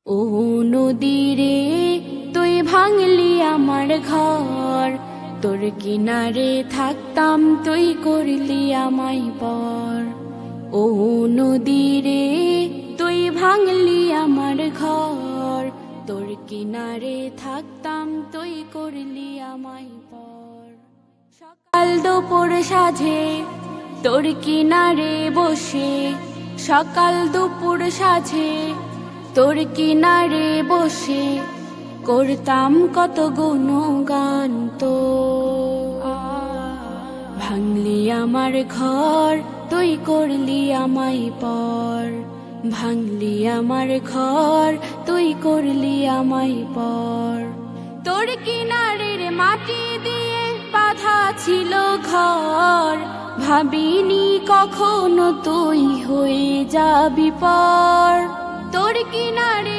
ও নদী রে, তুই ভাঙলি আমার ঘর, তোর কিনারে থাকতাম তুই করলি আমায় পর। ও নদী রে, তুই ভাঙলি আমার ঘর, তোর কিনারে থাকতাম তুই করলি আমায় পর। সকাল দুপুর সাঁঝে তোর কিনারে বসে, সকাল দুপুর সাঁঝে তোর কিনারে বসে করতাম কত গুণগান তো। ভাঙলি আমার ঘর, তুই করলি আমায় পর। ভাঙলি আমার ঘর, তুই করলি আমায় পর। তোর কিনারের মাটি দিয়ে বাঁধা ছিল ঘর, ভাবিনি কখনো তুই হয়ে যাবি পর। তোর কিনারের